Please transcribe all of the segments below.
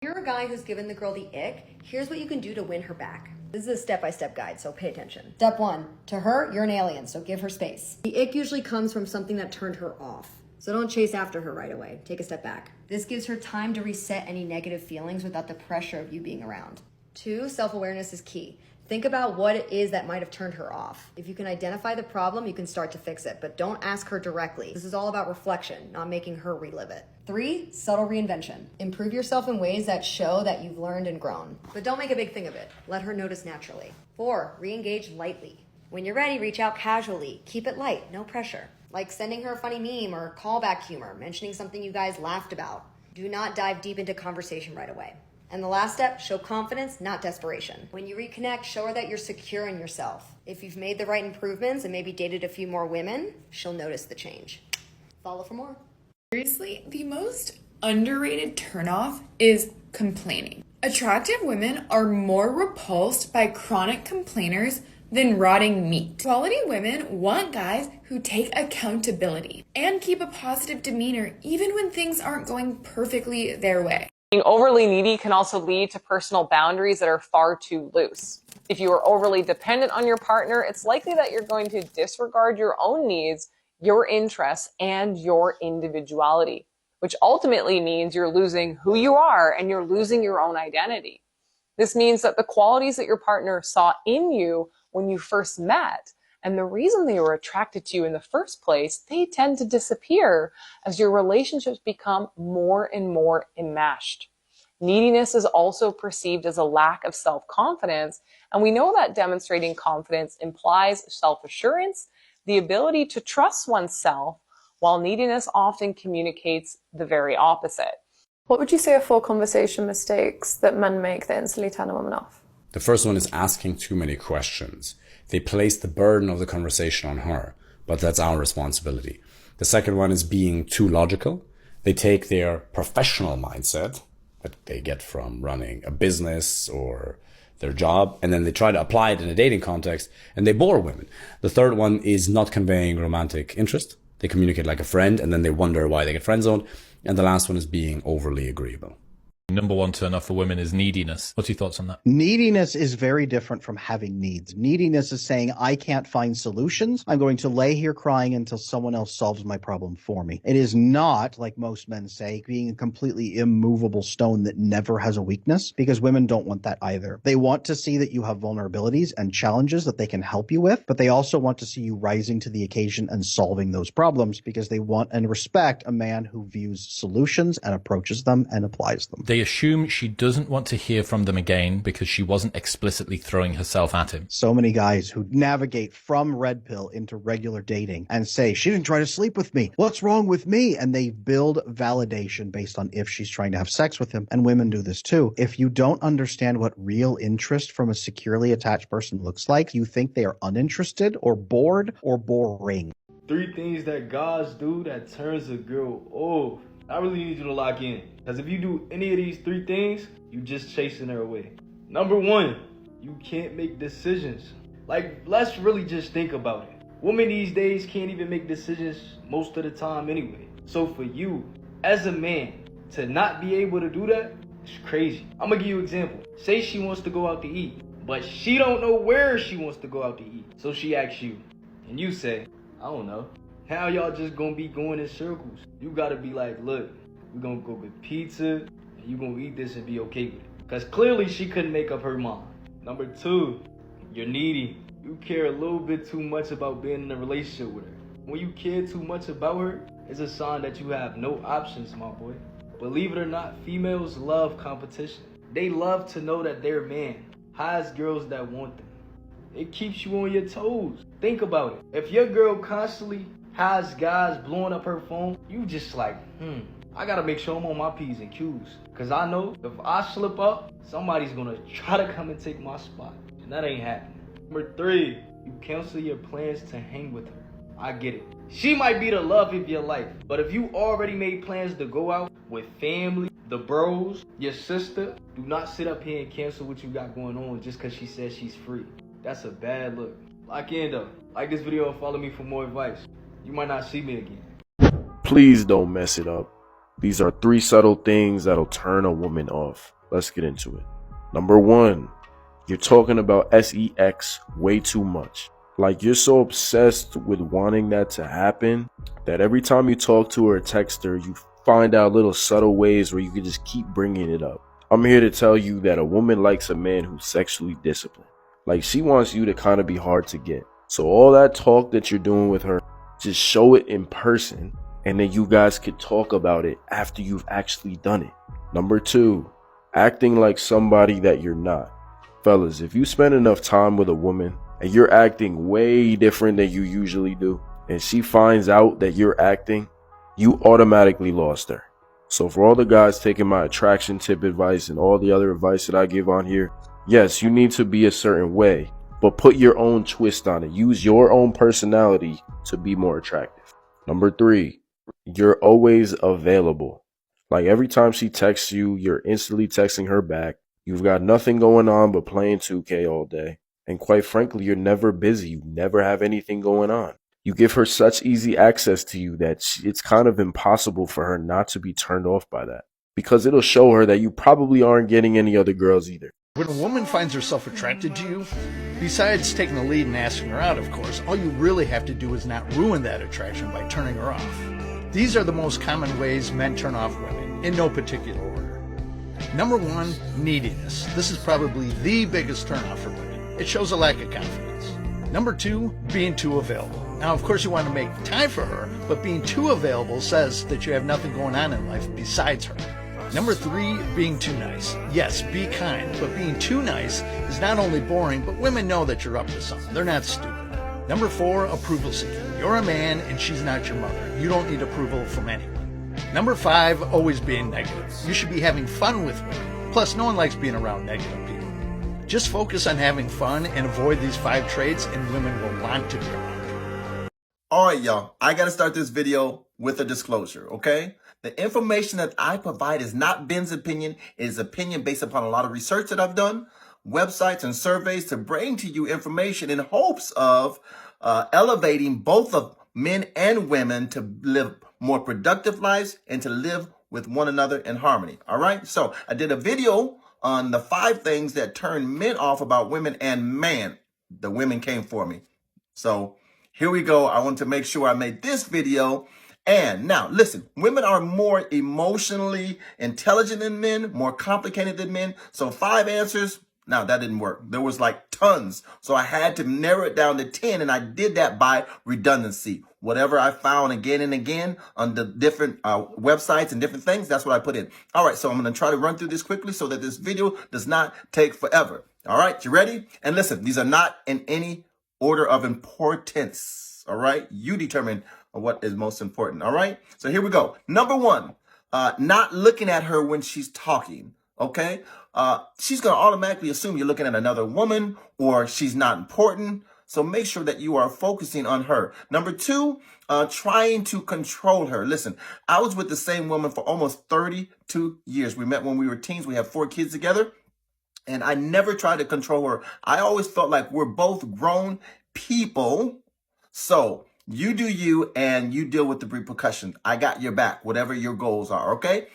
you're a guy who's given the girl the ick, here's what you can do to win her back. This is a step-by-step guide, so pay attention. Step 1, to her, you're an alien, so give her space. The ick usually comes from something that turned her off. So don't chase after her right away. Take a step back. This gives her time to reset any negative feelings without the pressure of you being around. 2, self-awareness is key. Think about what it is that might have turned her off. If you can identify the problem, you can start to fix it, but don't ask her directly. This is all about reflection, not making her relive it. 3, subtle reinvention. Improve yourself in ways that show that you've learned and grown, but don't make a big thing of it. Let her notice naturally. 4, re-engage lightly. When you're ready, reach out casually. Keep it light, no pressure. Like sending her a funny meme or callback humor, mentioning something you guys laughed about. Do not dive deep into conversation right away. And the last step, show confidence, not desperation. When you reconnect, show her that you're secure in yourself. If you've made the right improvements and maybe dated a few more women, she'll notice the change. Follow for more. Seriously, the most underrated turnoff is complaining. Attractive women are more repulsed by chronic complainers than rotting meat. Quality women want guys who take accountability and keep a positive demeanor even when things aren't going perfectly their way. Being overly needy can also lead to personal boundaries that are far too loose. If you are overly dependent on your partner, it's likely that you're going to disregard your own needs, your interests, and your individuality, which ultimately means you're losing who you are and you're losing your own identity. This means that the qualities that your partner saw in you when you first met and the reason they were attracted to you in the first place, they tend to disappear as your relationships become more and more enmeshed. Neediness is also perceived as a lack of self-confidence, and we know that demonstrating confidence implies self-assurance, the ability to trust oneself, while neediness often communicates the very opposite. What would you say are 4 conversation mistakes that men make that instantly turn a woman off? The first one is asking too many questions. They place the burden of the conversation on her, but that's our responsibility. The second one is being too logical. They take their professional mindset that they get from running a business or their job, and then they try to apply it in a dating context, and they bore women. The third one is not conveying romantic interest. They communicate like a friend, and then they wonder why they get friend-zoned. And the last one is being overly agreeable. Number 1 turn off for women is neediness. What's your thoughts on that? Neediness is very different from having needs. Neediness is saying, I can't find solutions. I'm going to lay here crying until someone else solves my problem for me. It is not, like most men say, being a completely immovable stone that never has a weakness, because women don't want that either. They want to see that you have vulnerabilities and challenges that they can help you with, but they also want to see you rising to the occasion and solving those problems, because they want and respect a man who views solutions and approaches them and applies them. They assume she doesn't want to hear from them again because she wasn't explicitly throwing herself at him. So many guys who navigate from red pill into regular dating and say, she didn't try to sleep with me. What's wrong with me? And they build validation based on if she's trying to have sex with him. And women do this too. If you don't understand what real interest from a securely attached person looks like, you think they are uninterested or bored or boring. 3 things that guys do that turns a girl off. I really need you to lock in. Because if you do any of these 3 things, you just chasing her away. Number 1, you can't make decisions. Like, let's really just think about it. Women these days can't even make decisions most of the time anyway. So for you, as a man, to not be able to do that, it's crazy. I'm gonna give you an example. Say she wants to go out to eat, but she don't know where she wants to go out to eat. So she asks you, and you say, I don't know. Now y'all just gonna be going in circles. You gotta be like, look, we're gonna go get pizza, and you gonna eat this and be okay with it. Because clearly she couldn't make up her mind. Number 2, you're needy. You care a little bit too much about being in a relationship with her. When you care too much about her, it's a sign that you have no options, my boy. Believe it or not, females love competition. They love to know that their man has girls that want them. It keeps you on your toes. Think about it. If your girl constantly has guys blowing up her phone, you just like, I gotta make sure I'm on my P's and Q's. Cause I know if I slip up, somebody's gonna try to come and take my spot. And that ain't happening. Number 3, you cancel your plans to hang with her. I get it. She might be the love of your life. But if you already made plans to go out with family, the bros, your sister, do not sit up here and cancel what you got going on just cause she says she's free. That's a bad look. Lock in though. Like this video and follow me for more advice. You might not see me again. Please don't mess it up. These are 3 subtle things that'll turn a woman off. Let's get into it. Number 1, you're talking about sex way too much. Like, you're so obsessed with wanting that to happen that every time you talk to her or text her, you find out little subtle ways where you can just keep bringing it up. I'm here to tell you that a woman likes a man who's sexually disciplined. Like, she wants you to kind of be hard to get. So all that talk that you're doing with her, just show it in person, and then you guys could talk about it after you've actually done it. Number 2, acting like somebody that you're not. Fellas, if you spend enough time with a woman and you're acting way different than you usually do, and she finds out that you're acting, you automatically lost her. So for all the guys taking my attraction tip advice and all the other advice that I give on here, yes, you need to be a certain way, but put your own twist on it. Use your own personality to be more attractive. Number 3, you're always available. Like, every time she texts you, you're instantly texting her back. You've got nothing going on but playing 2K all day. And quite frankly, you're never busy. You never have anything going on. You give her such easy access to you that it's kind of impossible for her not to be turned off by that, because it'll show her that you probably aren't getting any other girls either. When a woman finds herself attracted to you, besides taking the lead and asking her out, of course, all you really have to do is not ruin that attraction by turning her off. These are the most common ways men turn off women, in no particular order. Number 1, neediness. This is probably the biggest turnoff for women. It shows a lack of confidence. Number 2, being too available. Now, of course, you want to make time for her, but being too available says that you have nothing going on in life besides her. Number 3, being too nice. Yes, be kind, but being too nice is not only boring, but women know that you're up to something. They're not stupid. Number 4, approval seeking. You're a man and she's not your mother. You don't need approval from anyone. Number 5, always being negative. You should be having fun with women. Plus, no one likes being around negative people. Just focus on having fun and avoid these 5 traits, and women will want to be around you. Alright, y'all, I gotta start this video with a disclosure, okay? The information that I provide is not Ben's opinion. It is opinion based upon a lot of research that I've done, websites and surveys to bring to you information in hopes of elevating both of men and women to live more productive lives and to live with one another in harmony. All right. So I did a video on the 5 things that turn men off about women, and man, the women came for me. So here we go. I want to make sure I made this video. And now listen, women are more emotionally intelligent than men, more complicated than men. So 5 answers. Now that didn't work. There was like tons. So I had to narrow it down to 10, and I did that by redundancy. Whatever I found again and again on the different websites and different things, that's what I put in. All right, so I'm going to try to run through this quickly so that this video does not take forever. All right, you ready? And listen, these are not in any order of importance. All right, you determine what is most important. All right, so here we go. Number 1, not looking at her when she's talking. Okay, she's going to automatically assume you're looking at another woman or she's not important. So make sure that you are focusing on her. Number 2, trying to control her. Listen, I was with the same woman for almost 32 years. We met when we were teens. We have 4 kids together. And I never tried to control her. I always felt like we're both grown people. So you do you, and you deal with the repercussions. I got your back, whatever your goals are, okay?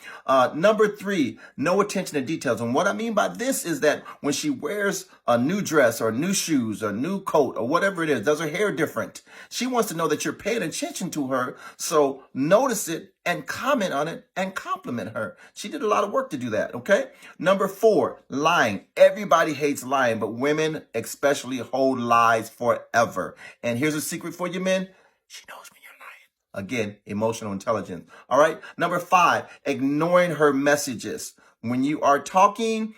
Number 3, no attention to details. And what I mean by this is that when she wears a new dress or new shoes or new coat or whatever it is, does her hair different, she wants to know that you're paying attention to her. So notice it and comment on it and compliment her. She did a lot of work to do that, okay? Number 4, lying. Everybody hates lying, but women especially hold lies forever. And here's a secret for you men. She knows when you're lying. Again, emotional intelligence. All right. Number 5, ignoring her messages. When you are talking,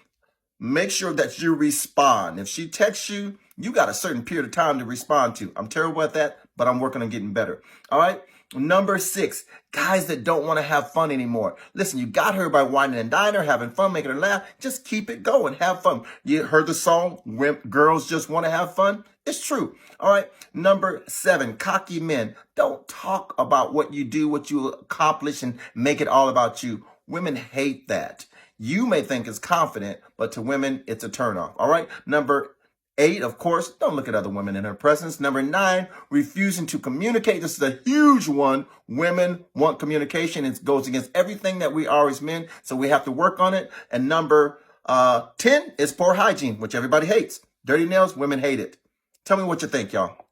make sure that you respond. If she texts you, you got a certain period of time to respond to. I'm terrible at that, but I'm working on getting better. All right. Number 6, guys that don't want to have fun anymore. Listen, you got her by whining and dining her, having fun, making her laugh. Just keep it going. Have fun. You heard the song, when girls just want to have fun? It's true. All right. Number 7, cocky men. Don't talk about what you do, what you accomplish, and make it all about you. Women hate that. You may think it's confident, but to women, it's a turnoff. All right. Number 8, of course, don't look at other women in her presence. Number 9, refusing to communicate. This is a huge one. Women want communication. It goes against everything that we are as men, so we have to work on it. And number 10 is poor hygiene, which everybody hates. Dirty nails, women hate it. Tell me what you think, y'all.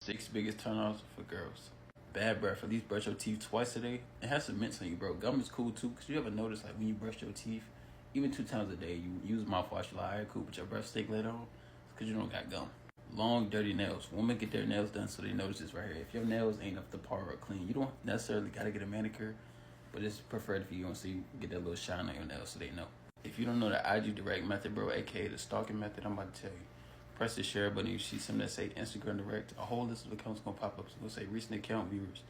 6 biggest turnoffs for girls. Bad breath. At least brush your teeth twice a day. It has some mints on you, bro. Gum is cool too, because you ever notice, like, when you brush your teeth, even 2 times a day, you use mouthwash, you're like, all right, cool, but your breath stink later on, because you don't got gum. Long, dirty nails. Women get their nails done so they notice this right here. If your nails ain't up to par or clean, you don't necessarily got to get a manicure, but it's preferred if you want to see get that little shine on your nails so they know. If you don't know the IG direct method, bro, aka the stalking method, I'm about to tell you. Press the share button. You see something that say Instagram direct, a whole list of accounts gonna pop up. It's gonna say recent account viewers,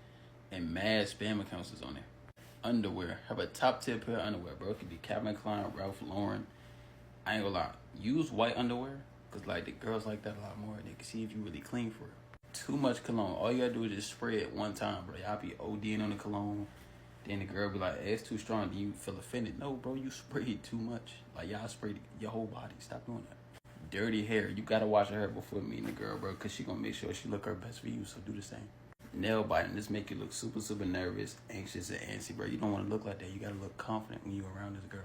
and mad spam accounts is on there. Underwear. Have a top tip pair of underwear, bro. It could be Calvin Klein, Ralph Lauren. I ain't gonna lie. Use white underwear, because like the girls like that a lot more. They can see if you really clean for it. Too much cologne. All you gotta do is just spray it one time, bro. Y'all be ODing on the cologne. Then the girl be like, hey, it's too strong. Then you feel offended. No, bro, you sprayed too much. Like y'all sprayed your whole body. Stop doing that. Dirty hair. You gotta wash her hair before meeting the girl, bro, because she gonna make sure she look her best for you, so do the same. Nail biting. This make you look super, super nervous, anxious, and antsy, bro. You don't want to look like that. You gotta look confident when you around this girl.